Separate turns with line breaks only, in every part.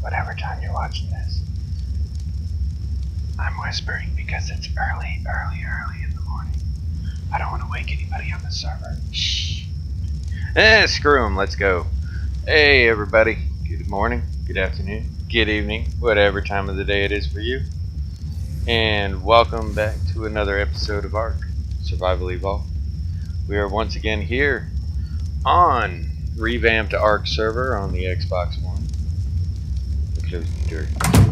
whatever time you're watching this. I'm whispering because it's early in the morning. I don't want to wake anybody on the server. Shh. Screw them. Let's go. Hey, everybody. Good morning, good afternoon, good evening, whatever time of the day it is for you. And welcome back to another episode of ARK, Survival Evolved. We are once again here on revamped ARK server on the Xbox One.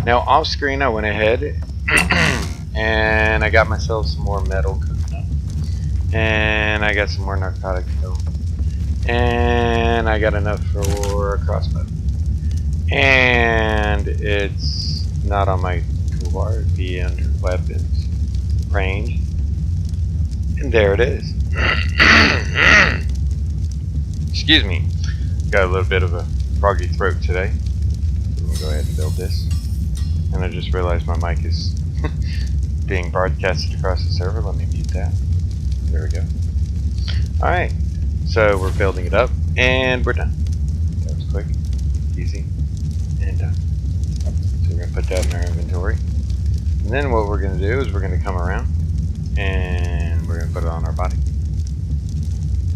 Now, off screen, I went ahead and I got myself some more metal cooking up. And I got some more narcotic film. And I got enough for a crossbow. And it's not on my toolbar, it'd be under weapons, range. And there it is. Excuse me. Got a little bit of a froggy throat today. I'm gonna go ahead and build this. And I just realized my mic is being broadcasted across the server. Let me mute that. There we go. Alright. So we're building it up and we're done. That was quick, easy, and done. So we're gonna put that in our inventory. And then what we're gonna do is we're gonna come around and we're gonna put it on our body.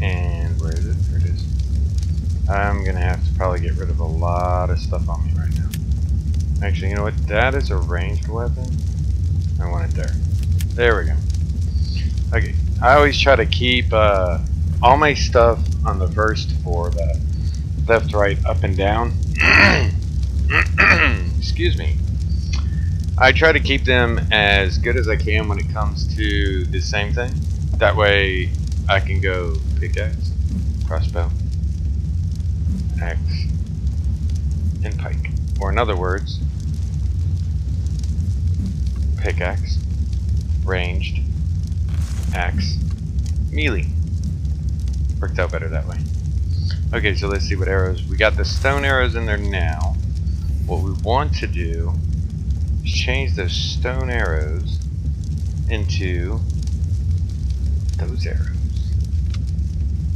And where is it? There it is. I'm gonna have to probably get rid of a lot of stuff on me right now. Actually, you know what? That is a ranged weapon. I want it there. There we go. Okay. I always try to keep all my stuff on the first four, the left, right, up, and down. Excuse me. I try to keep them as good as I can when it comes to the same thing. That way I can go pickaxe, crossbow, axe, and pike. Or in other words, pickaxe, ranged, axe, melee. Worked out better that way. Okay, so let's see what arrows. We got the stone arrows in there now. What we want to do is change those stone arrows into those arrows.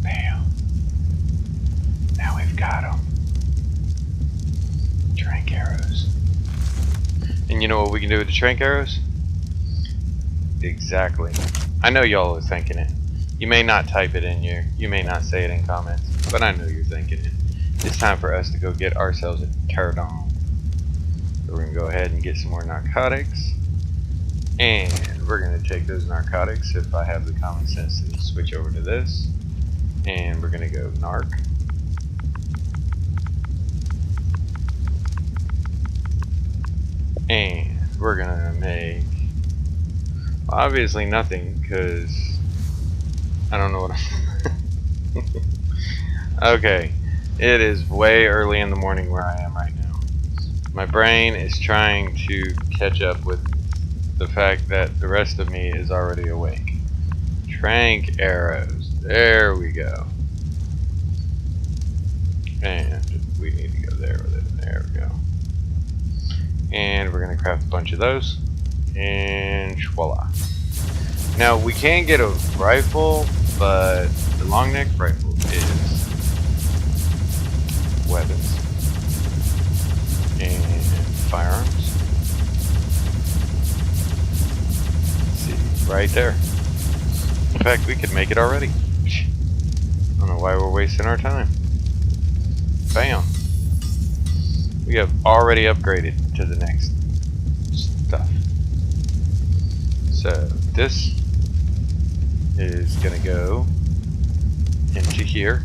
Bam. Now we've got them. Trank arrows. And you know what we can do with the trank arrows? Exactly. I know y'all are thinking it. You may not type it in here, you may not say it in comments, but I know you're thinking it. It's time for us to go get ourselves a Pteradon. So we're going to go ahead and get some more narcotics. And we're going to take those narcotics, if I have the common sense to switch over to this. And we're going to go narc. And we're going to make, obviously nothing, because I don't know what I'm okay, it is way early in the morning where I am right now. My brain is trying to catch up with the fact that the rest of me is already awake. Trank arrows. There we go. And we need to go there with it. There we go. And we're going to craft a bunch of those. And voila. Now we can get a rifle, but the long neck rifle is weapons and firearms. Let's see, right there. In fact, we could make it already. I don't know why we're wasting our time. Bam. We have already upgraded to the next stuff. So this is gonna go into here.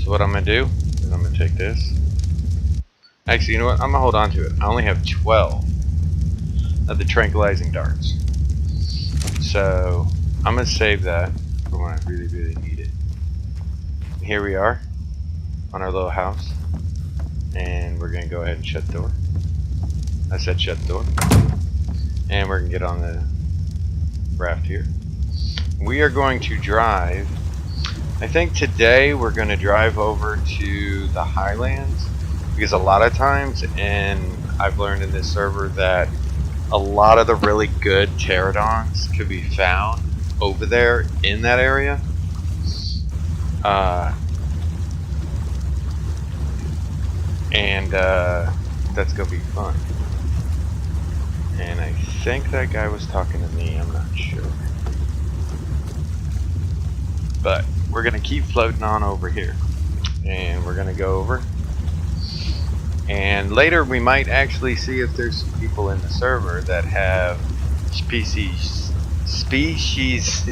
So what I'm gonna do is I'm gonna take this. Actually, you know what? I'm gonna hold on to it. I only have 12 of the tranquilizing darts. So I'm gonna save that for when I really, really need it. Here we are on our little house. And we're gonna go ahead and shut the door. I said shut the door. And we're gonna get on the raft here. We are going to drive. I think today we're going to drive over to the highlands, because a lot of times, and I've learned in this server, that a lot of the really good pterodons could be found over there in that area. and that's gonna be fun. And I think that guy was talking to me, I'm not sure. But we're gonna keep floating on over here, and we're gonna go over, and later we might actually see if there's some people in the server that have species seeds.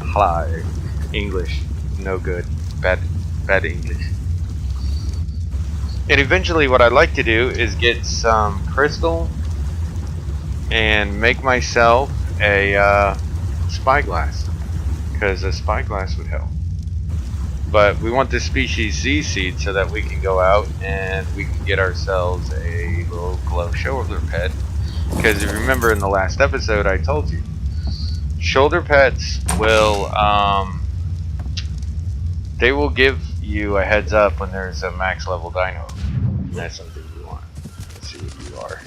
Hi, English, no good, bad English. And eventually what I'd like to do is get some crystal and make myself a spyglass, because a spyglass would help. But we want the species Z seed so that we can go out and we can get ourselves a little glow shoulder pet. Because if you remember in the last episode I told you, shoulder pets will they will give you a heads up when there's a max level dino. And that's something you want. Let's see what you are.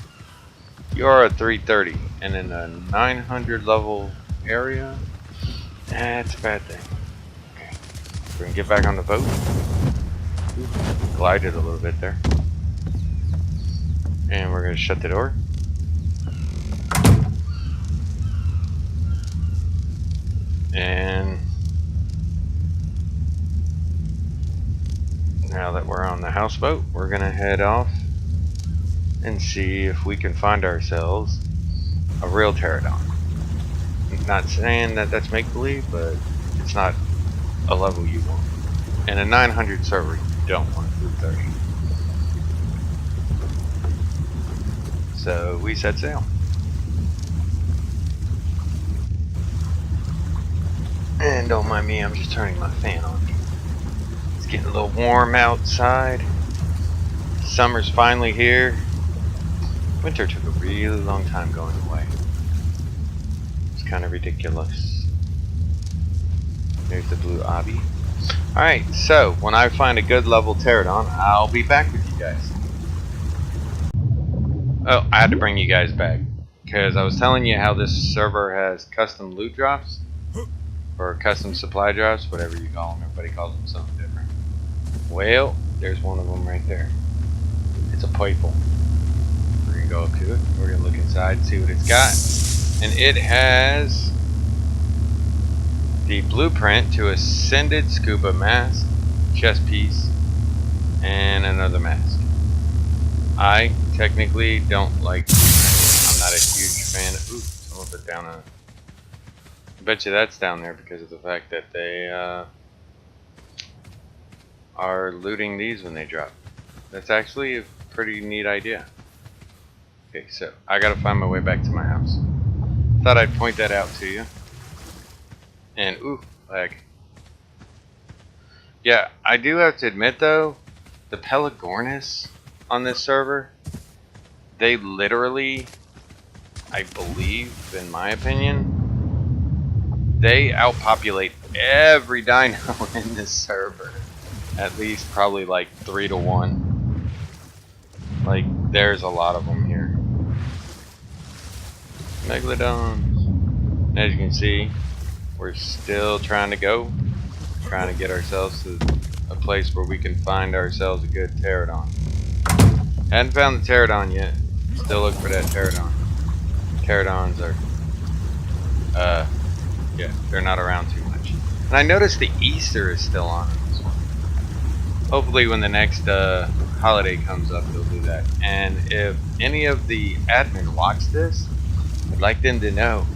You are a 330, and in a 900 level area, that's a bad thing. Okay, we're gonna get back on the boat. Ooh, glided a little bit there, and we're gonna shut the door. And now that we're on the houseboat, we're gonna head off and see if we can find ourselves a real pterodon. I'm not saying that that's make-believe, but it's not a level you want. In a 900 server, you don't want a 330. So we set sail. And don't mind me, I'm just turning my fan on. It's getting a little warm outside. Summer's finally here. Winter took a really long time going away. It's kind of ridiculous. There's the blue obby. Alright, so when I find a good level pterodon, I'll be back with you guys. Oh, I had to bring you guys back, because I was telling you how this server has custom loot drops, or custom supply drops, whatever you call them. Everybody calls them something different. Well, there's one of them right there. It's a purple. We're gonna go up to it. We're gonna look inside and see what it's got. And it has the blueprint to ascended scuba mask, chest piece, and another mask. I technically don't like. I'm not a huge fan. Ooh, someone put down a. I bet you that's down there because of the fact that they are looting these when they drop. That's actually a pretty neat idea. Okay, so I gotta find my way back to my house. Thought I'd point that out to you. And ooh, lag. Yeah, I do have to admit though, the Pelagornis on this server, they literally, I believe, in my opinion, they outpopulate every dino in this server. At least probably like 3 to 1. Like, there's a lot of them here. Megalodons. As you can see, we're still trying to go. Trying to get ourselves to a place where we can find ourselves a good pterodon. Hadn't found the pterodon yet. Still looking for that pterodon. Pterodons are, yeah, they're not around too much. And I noticed the Easter is still on this one. Hopefully when the next holiday comes up, they'll do that. And if any of the admin watch this, I'd like them to know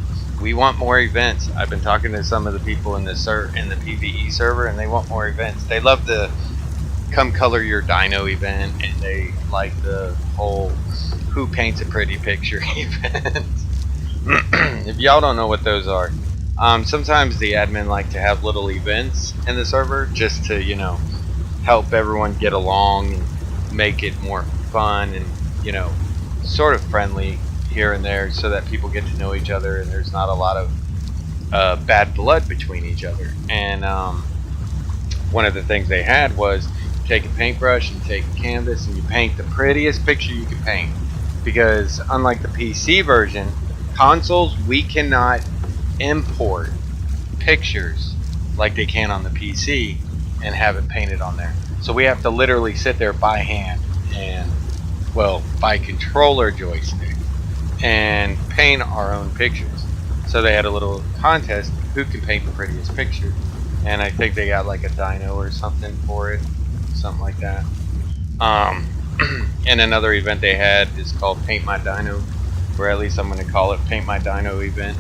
we want more events. I've been talking to some of the people in the PvE server, and they want more events. They love the come color your dino event, and they like the whole who paints a pretty picture event. If y'all don't know what those are, sometimes the admin like to have little events in the server just to, you know, help everyone get along and make it more fun and, you know, sort of friendly here and there, so that people get to know each other and there's not a lot of bad blood between each other. And one of the things they had was take a paintbrush and take a canvas and you paint the prettiest picture you can paint, because unlike the PC version, consoles, we cannot import pictures like they can on the PC and have it painted on there. So we have to literally sit there by hand and, well, by controller joystick and paint our own pictures. So they had a little contest, who can paint the prettiest picture, and I think they got like a dino or something for it, something like that. And another event they had is called Paint My Dino, or at least I'm going to call it Paint My Dino event,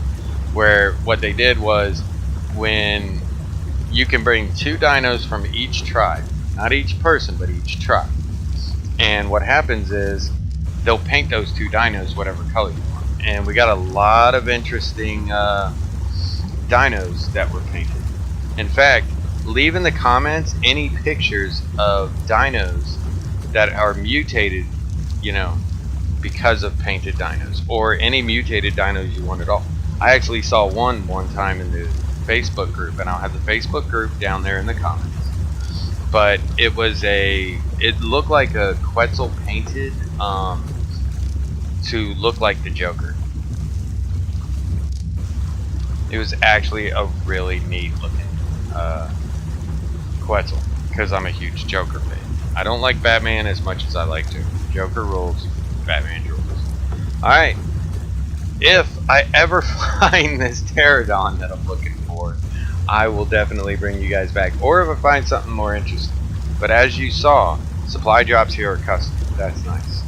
where what they did was, when you can bring 2 dinos from each tribe, not each person, but each tribe, and what happens is they'll paint those 2 dinos whatever color you want. And we got a lot of interesting dinos that were painted. In fact, leave in the comments any pictures of dinos that are mutated, you know, because of painted dinos, or any mutated dinos you want at all. I actually saw one time in the Facebook group, and I'll have the Facebook group down there in the comments. But it looked like a Quetzal painted to look like the Joker. It was actually a really neat looking Quetzal, because I'm a huge Joker fan. I don't like Batman as much as I like Joker. Joker rules, Batman rules. Alright, if I ever find this Pterodon that I'm looking for, I will definitely bring you guys back, or if I find something more interesting. But as you saw, supply drops here are custom. That's nice.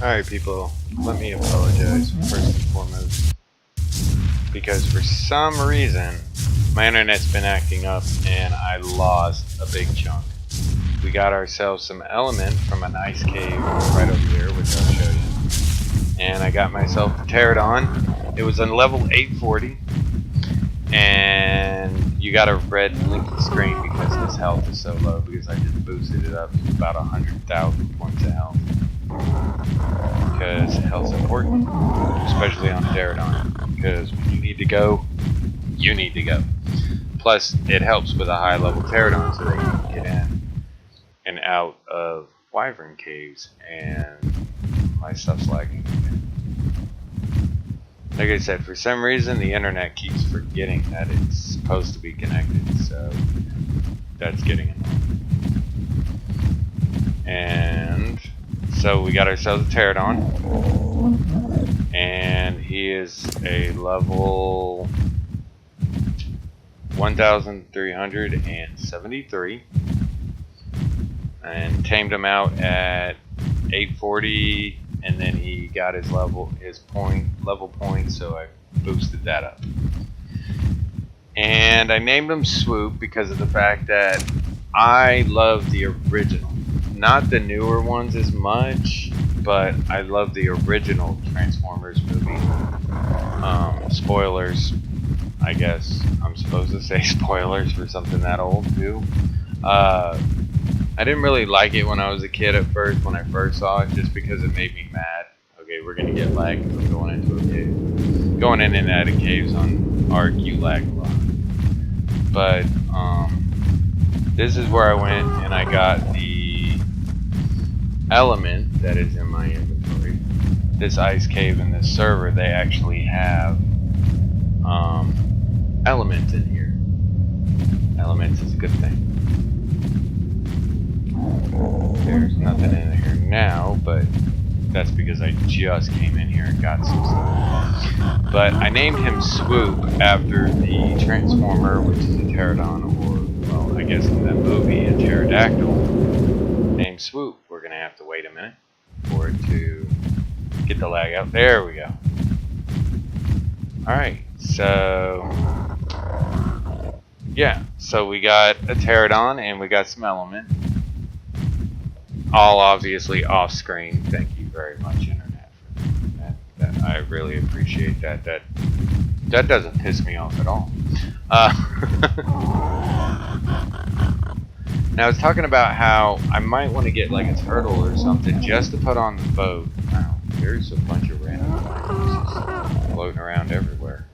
Alright people, let me apologize first and foremost, because for some reason my internet's been acting up and I lost a big chunk. We got ourselves some element from an ice cave right over here, which I'll show you. And I got myself a Pterodon. It was on level 840. And you got a red blinking screen because his health is so low, because I just boosted it up to about 100,000 points of health. Because health's important, especially on a Pterodon. Because when you need to go, you need to go. Plus, it helps with a high level Pterodon so they can get in and out of wyvern caves, and my stuff's lagging. Like I said, for some reason the internet keeps forgetting that it's supposed to be connected, so that's getting annoying. And so we got ourselves a Pterodon, and he is a level 1373, and tamed him out at 840, and then he got his level point, so I boosted that up. And I named him Swoop because of the fact that I love the original, not the newer ones as much, but I love the original Transformers movie. Spoilers, I guess I'm supposed to say spoilers for something that old too. I didn't really like it when I was a kid at first, when I first saw it, just because it made me mad. Okay, we're gonna get lag because I'm going into a cave. Going in and out of caves on Ark, you lag a lot. But this is where I went and I got the element that is in my inventory. This ice cave and this server, they actually have elements in here. Elements is a good thing. There's nothing in here now, but that's because I just came in here and got some stuff. But I named him Swoop after the Transformer, which is a Pterodon, or, well, I guess in that movie, a pterodactyl named Swoop. We're going to have to wait a minute for it to get the lag out. There we go. Alright, so yeah, so we got a Pterodon and we got some element. All obviously off screen. Thank you very much, internet, for that. I really appreciate that. That doesn't piss me off at all. Now I was talking about how I might want to get like a turtle or something just to put on the boat. Wow, there's a bunch of random things floating around everywhere.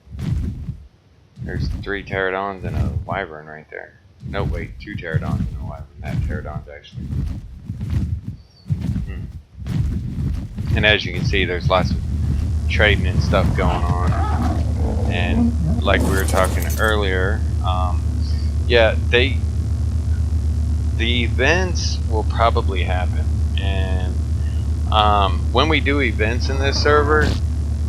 There's 3 Pterodons and a wyvern right there. No, wait, 2 Pterodons and a wyvern. That Pterodon's actually. And as you can see, there's lots of trading and stuff going on. And like we were talking earlier, yeah, the events will probably happen, and when we do events in this server,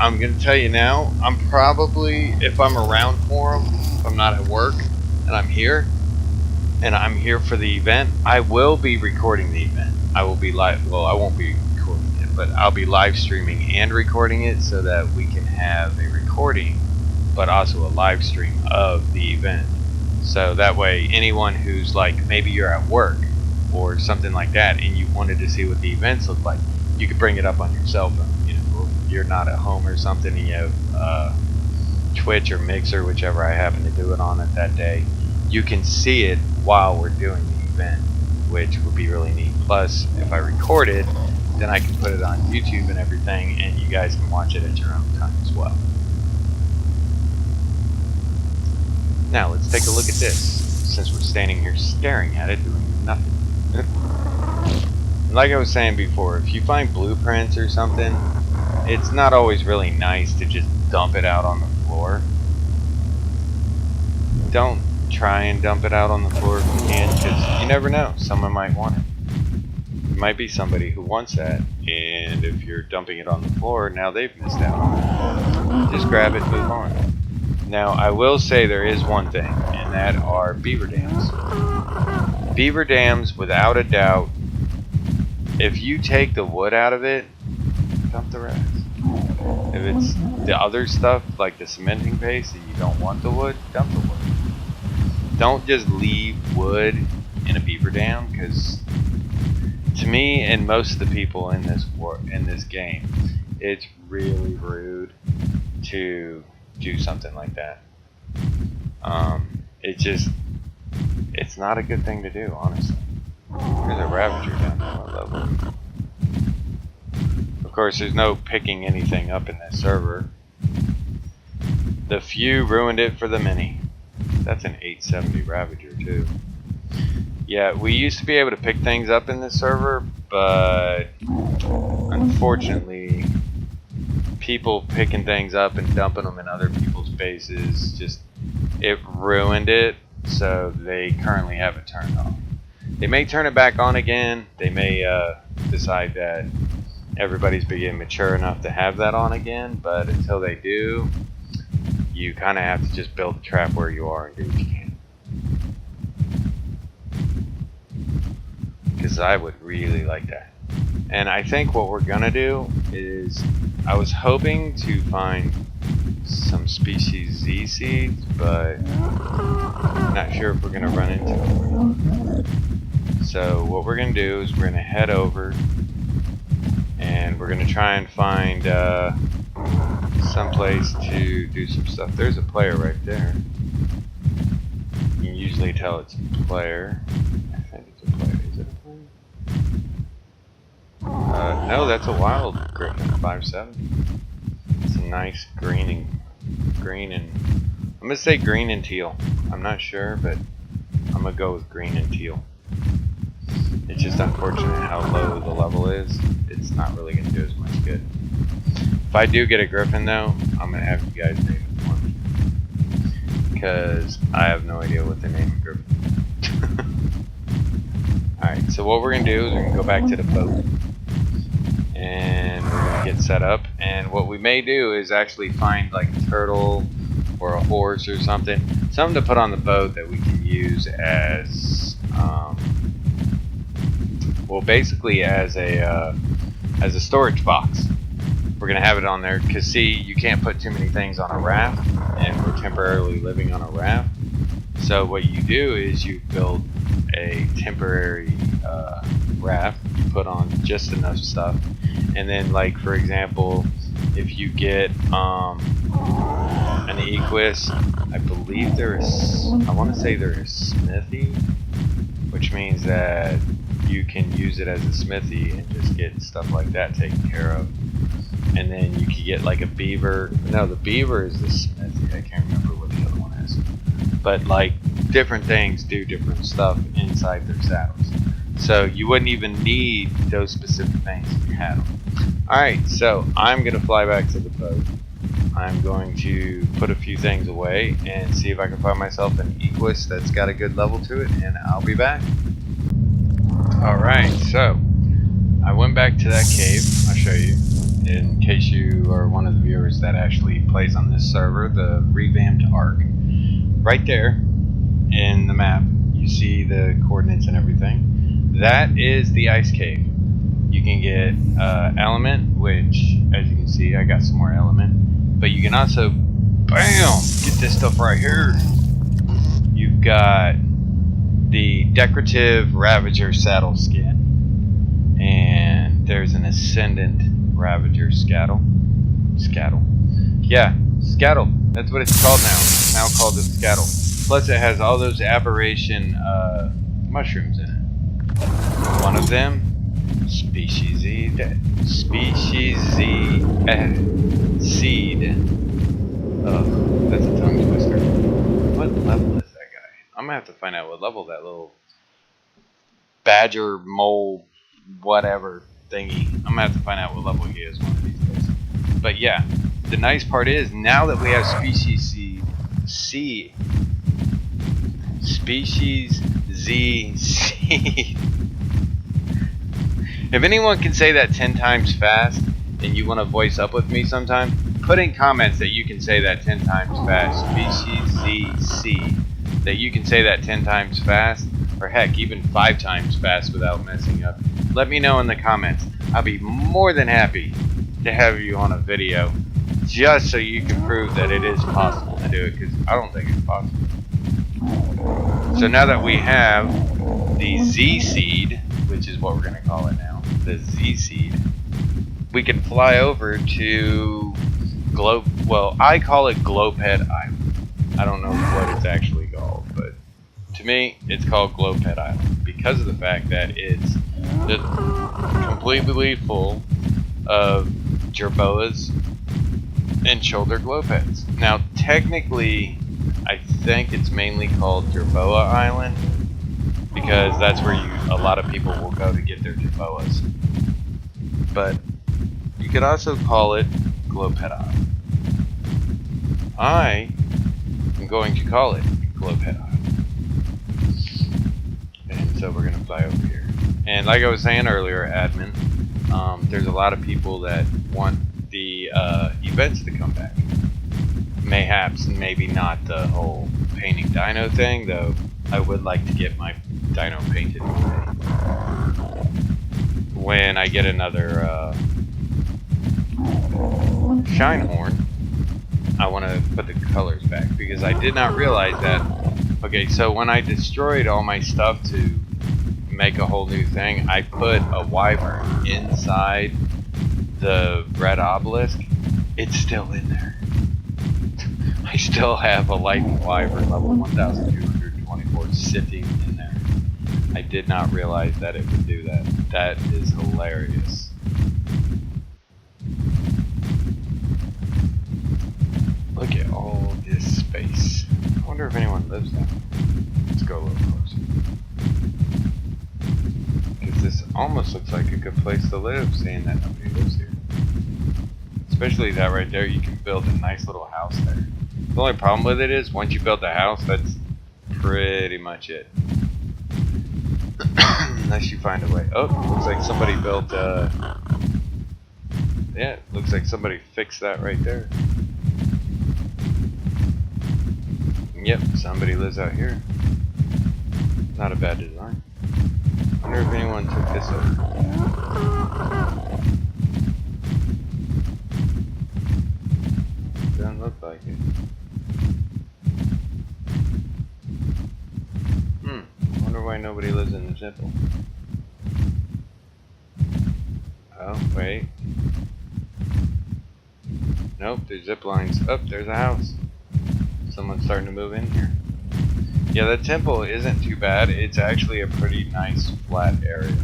I'm gonna tell you now, I'm probably, if I'm around for them, if I'm not at work and I'm here for the event, I will be recording the event. I will be live, well, I won't be recording it, but I'll be live streaming and recording it so that we can have a recording but also a live stream of the event. So that way anyone who's like, maybe you're at work or something like that and you wanted to see what the events look like, you could bring it up on your cell phone. You know, if you're not at home or something and you have Twitch or Mixer, whichever I happen to do it on it that day, you can see it while we're doing the event, which would be really neat. Plus, if I record it, then I can put it on YouTube and everything, and you guys can watch it at your own time as well. Now, let's take a look at this, since we're standing here staring at it, doing nothing. Like I was saying before, if you find blueprints or something, it's not always really nice to just dump it out on the floor. Don't try and dump it out on the floor if you can, because you never know, someone might want it. There might be somebody who wants that, and if you're dumping it on the floor, now they've missed out on it. Just grab it and move on. Now, I will say there is one thing, and that are beaver dams. Beaver dams, without a doubt, if you take the wood out of it, dump the rest. If it's the other stuff, like the cementing paste, and you don't want the wood, dump the wood. Don't just leave wood in a beaver dam, because to me and most of the people in this game, it's really rude to do something like that. It's not a good thing to do, honestly. There's a Ravager down there. What level? Of course, there's no picking anything up in this server. The few ruined it for the many. That's an 870 Ravager too. Yeah, we used to be able to pick things up in this server, but unfortunately, people picking things up and dumping them in other people's bases, it ruined it, so they currently have it turned off. They may turn it back on again. They may decide that everybody's being mature enough to have that on again, but until they do, you kind of have to just build a trap where you are and do what you can. Because I would really like that. And I think what we're going to do is, I was hoping to find some species Z seeds, but I'm not sure if we're going to run into them or not. So what we're going to do is we're going to head over and we're going to try and find some place to do some stuff. There's a player right there. You can usually tell it's a player. I think it's a player. Is it a player? No, that's a wild griffin, 570. It's a nice green and I'm gonna say green and teal. I'm not sure, but I'm gonna go with green and teal. It's just unfortunate how low the level is. It's not really gonna do as much good. If I do get a griffin though, I'm gonna have you guys name it for me, because I have no idea what the name of griffin. Alright, so what we're gonna do is we're gonna go back to the boat and we're gonna get set up, and what we may do is actually find like a turtle or a horse or something to put on the boat that we can use as well, basically as a storage box. We're gonna have it on there because, see, you can't put too many things on a raft, and we're temporarily living on a raft. So what you do is you build a temporary raft. You put on just enough stuff, and then, like, for example, if you get an Equus, I believe I want to say there is smithy, which means that you can use it as a smithy and just get stuff like that taken care of. And then you can get like a beaver. No, the beaver is the smithy. I can't remember what the other one is. But like different things do different stuff inside their saddles. So you wouldn't even need those specific things if you had them. Alright, so I'm going to fly back to the boat. I'm going to put a few things away and see if I can find myself an Equus that's got a good level to it, and I'll be back. Alright, so I went back to that cave. I'll show you in case you are one of the viewers that actually plays on this server, the revamped Ark. Right there in the map, you see the coordinates and everything. That is the ice cave. You can get element, which, as you can see, I got some more element. But you can also, bam, get this stuff right here. You've got the decorative Ravager saddle skin. And there's an Ascendant Ravager scattle. Yeah, scattle. That's what it's called now. It's now called the scattle. Plus it has all those aberration mushrooms in it. One of them, Species Z seed. Oh, that's a tongue twister. What level is that guy? I'm gonna have to find out what level that little badger mole whatever thingy. I'm gonna have to find out what level he is one of these days. But yeah, the nice part is now that we have Species Z seed. If anyone can say that 10 times fast and you want to voice up with me sometime, put in comments that you can say that 10 times fast. Species Z seed. That you can say that 10 times fast, or heck, even 5 times fast without messing up. Let me know in the comments. I'll be more than happy to have you on a video just so you can prove that it is possible to do it, because I don't think it's possible. So now that we have the Z seed, which is what we're going to call it now, the Z seed, we can fly over to I call it Glowpet Island. I don't know what it's actually called, but to me, it's called Glowpet Island because of the fact that it's completely full of jerboas and shoulder glowpets. Now, technically, I think it's mainly called Jerboa Island because that's where a lot of people will go to get their jerboas. But you could also call it Glowpet Island. I am going to call it Glowpet Island. And so we're going to fly over here. And like I was saying earlier, admin, there's a lot of people that want the events to come back. Mayhaps, maybe not the whole painting dino thing, though I would like to get my dino painted when I get another Shinehorn. I want to put the colors back because I did not realize that. Okay, so when I destroyed all my stuff to make a whole new thing, I put a wyvern inside the red obelisk. It's still in there. I still have a lightning wyvern level 1224 sitting in there. I did not realize that it would do that. That is hilarious. Look at all this space. I wonder if anyone lives down here. Let's go a little closer. Because this almost looks like a good place to live, seeing that nobody lives here. Especially that right there, you can build a nice little house there. The only problem with it is, once you build the house, that's pretty much it. Unless you find a way. Oh, looks like somebody built, yeah, looks like somebody fixed that right there. Yep, somebody lives out here. Not a bad design. I wonder if anyone took this over. Doesn't look like it. I wonder why nobody lives in the temple. Oh, wait. Nope, there's zip lines. Oh, there's a house. Someone's starting to move in here. Yeah, the temple isn't too bad. It's actually a pretty nice flat area.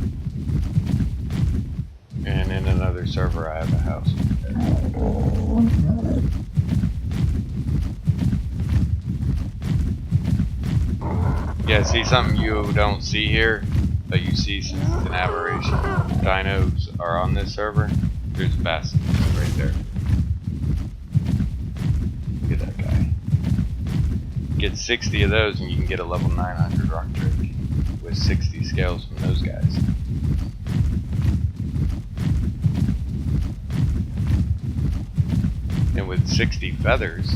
And in another server I have a house there. Yeah, see something you don't see here, but you see since it's an aberration. Dinos are on this server. There's bastards right there. Look at that guy. Get 60 of those and you can get a level 900 rock trick with 60 scales from those guys. And with 60 feathers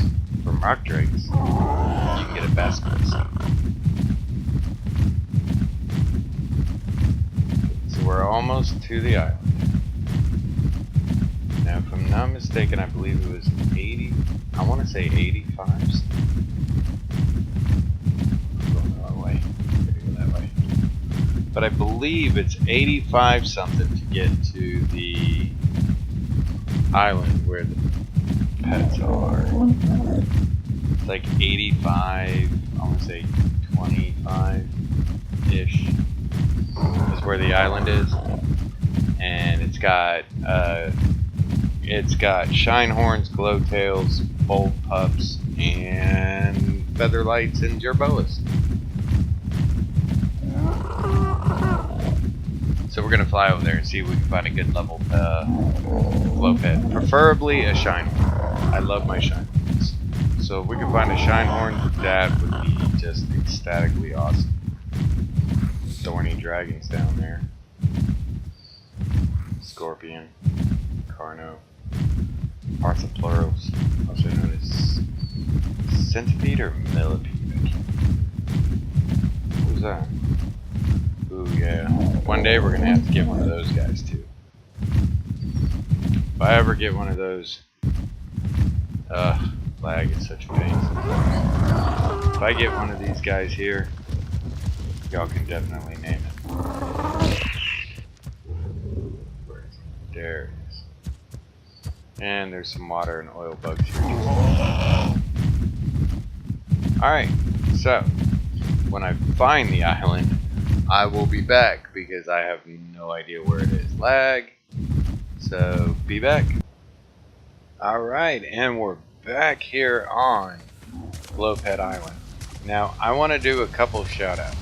from rock drakes, you can get a basket of stuff. So we're almost to the island. Now, if I'm not mistaken, I believe it was 80. I want to say 85s. I'm going the wrong way. I'm going to go that way. But I believe it's 85 something to get to the island where the pets are. It's like 85, I want to say 25-ish is where the island is. And it's got Shinehorns, Glowtails, Bold Pups, and Featherlights and Jerboas. So we're gonna fly over there and see if we can find a good level glow pet. Preferably a Shinehorn. I love my Shinehorns. So if we can find a Shinehorn, that would be just ecstatically awesome. Thorny dragons down there. Scorpion. Carno. Arthropluros, also known as centipede or millipede. What was that? Ooh, yeah. One day we're gonna have to get one of those guys too. If I ever get one of those, lag is such a pain sometimes. If I get one of these guys here, y'all can definitely name it. There it is. And there's some water and oil bugs here. Alright, so when I find the island, I will be back because I have no idea where it is. Lag. So be back. Alright, and we're back here on Glowpet Island. Now I want to do a couple shout outs.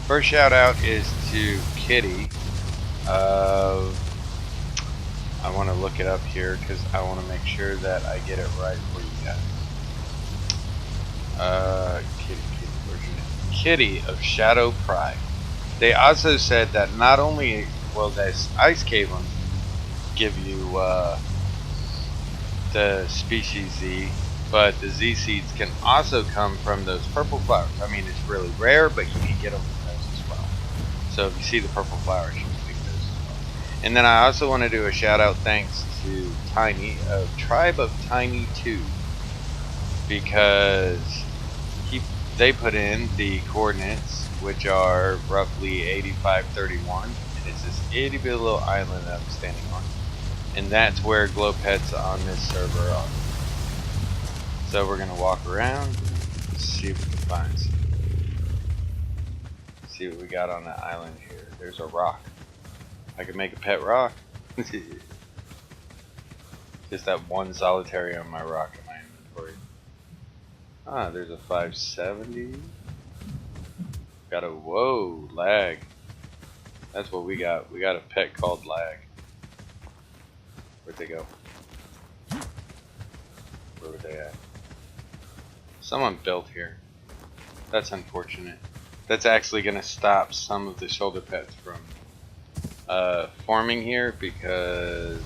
First shout out is to Kitty of, I want to look it up here because I want to make sure that I get it right for you guys. Kitty of Shadow Pride. They also said that not only will this ice cave one give you the species Z, but the Z seeds can also come from those purple flowers. I mean, it's really rare, but you can get them from those as well. So if you see the purple flowers, you can pick those as well. And then I also want to do a shout out thanks to Tiny of Tribe of Tiny 2, because they put in the coordinates, which are roughly 8531, and it's this itty bitty little island that I'm standing on, and that's where glow pets on this server are. So we're gonna walk around, see if we can find some. See what we got on the island here. There's a rock. I could make a pet rock. Just that one solitary on my rock in my inventory. Ah, there's a 570. Got a, whoa, lag. That's what we got. We got a pet called lag. Where'd they go? Where were they at? Someone built here. That's unfortunate. That's actually going to stop some of the shoulder pets from forming here, because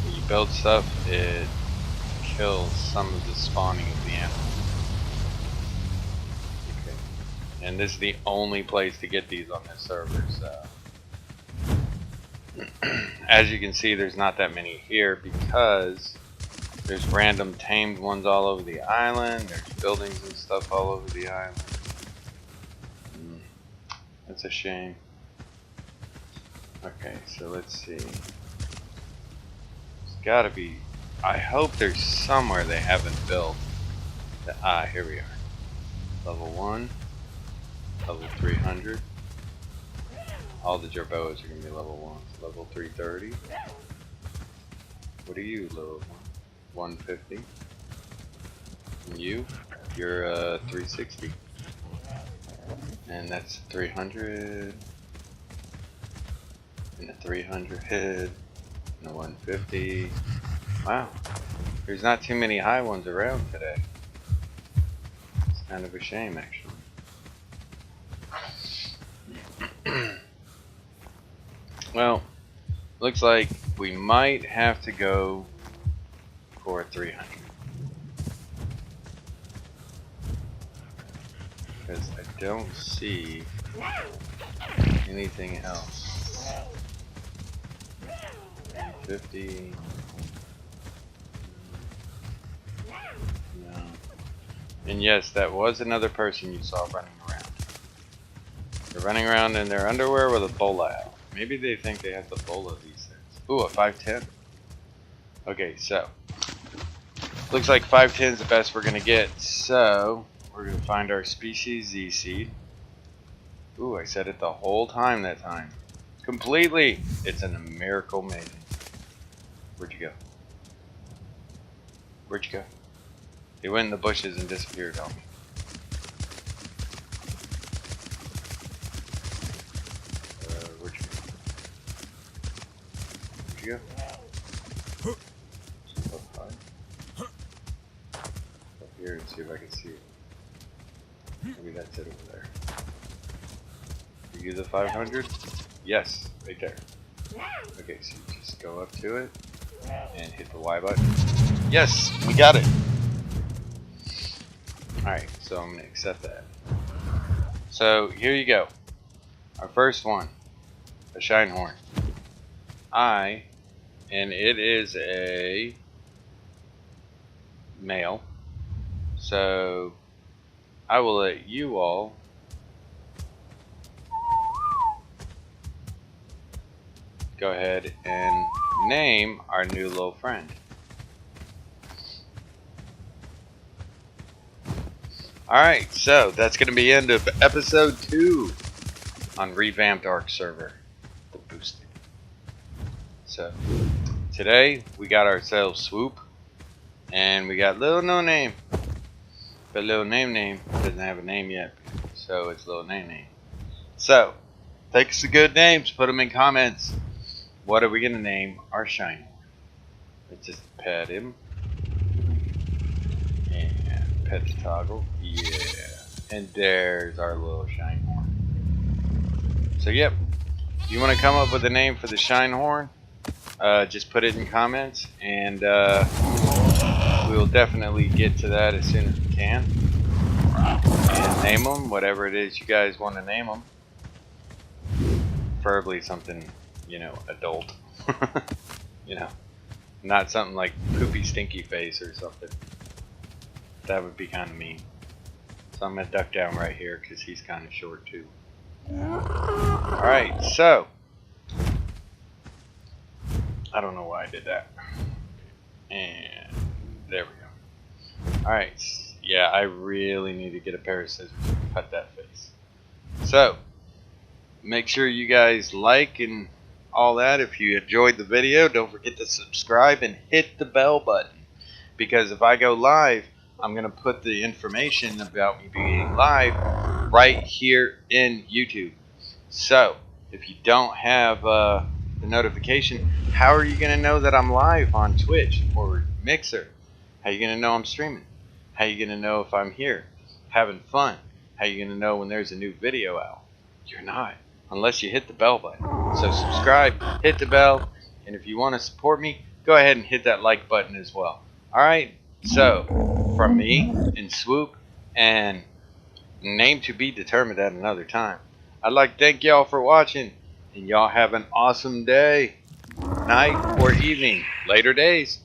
when you build stuff, it kills some of the spawning of the animals. Okay. And this is the only place to get these on this server, so as you can see, there's not that many here because there's random tamed ones all over the island. There's buildings and stuff all over the island. That's a shame. Okay, so let's see. There's gotta be, I hope there's somewhere they haven't built. Here we are. Level 1, level 300. All the Jerboas are gonna be level 1. Level 330. What are you, level 150? And you're 360. And that's 300. And a 300, and a 150. Wow, there's not too many high ones around today. It's kind of a shame, actually. Well, looks like we might have to go for 300. Because I don't see anything else. 50. No. And yes, that was another person you saw running around. They're running around in their underwear with a bola out. Maybe they think they have to bola these things. Ooh, a 510. Okay, so looks like 510 is the best we're gonna get. So we're gonna find our species Z seed. Ooh, I said it the whole time that time. Completely. It's a miracle made. Where'd you go? Where'd you go? He went in the bushes and disappeared on me. Where'd you go? Where'd you go? Up high. Up here and see if I can see it. Maybe that's it over there. Are you the 500? Yes, right there. Okay, so you just go up to it and hit the Y button. Yes, we got it. Alright, so I'm going to accept that. So here you go. Our first one, a Shinehorn. And it is a male. So I will let you all go ahead and name our new little friend. Alright, so that's going to be the end of episode 2 on Revamped Ark server, the boosted. So, today we got ourselves Swoop, and we got Little No Name. But Little Name doesn't have a name yet, so it's Little Name. So, take us some good names, put them in comments. What are we going to name our Shinehorn? Let's just pet him. And pet the toggle. Yeah. And there's our little Shinehorn. So, yep. If you want to come up with a name for the Shinehorn, just put it in comments. And we'll definitely get to that as soon as we can. And name them, whatever it is you guys want to name them. Preferably something, you know, adult. You know, not something like Poopy Stinky Face or something. That would be kind of mean. So I'm going to duck down right here because he's kind of short too. Alright, so. I don't know why I did that. And there we go. Alright, yeah, I really need to get a pair of scissors to cut that face. So, make sure you guys like and all that. If you enjoyed the video, don't forget to subscribe and hit the bell button. Because if I go live, I'm going to put the information about me being live right here in YouTube. So, if you don't have the notification, how are you going to know that I'm live on Twitch or Mixer? How are you going to know I'm streaming? How are you going to know if I'm here having fun? How are you going to know when there's a new video out? You're not, unless you hit the bell button. So subscribe, hit the bell, and if you want to support me, go ahead and hit that like button as well. Alright, so from me and Swoop and name to be determined at another time, I'd like to thank y'all for watching, and y'all have an awesome day, night, or evening, later days.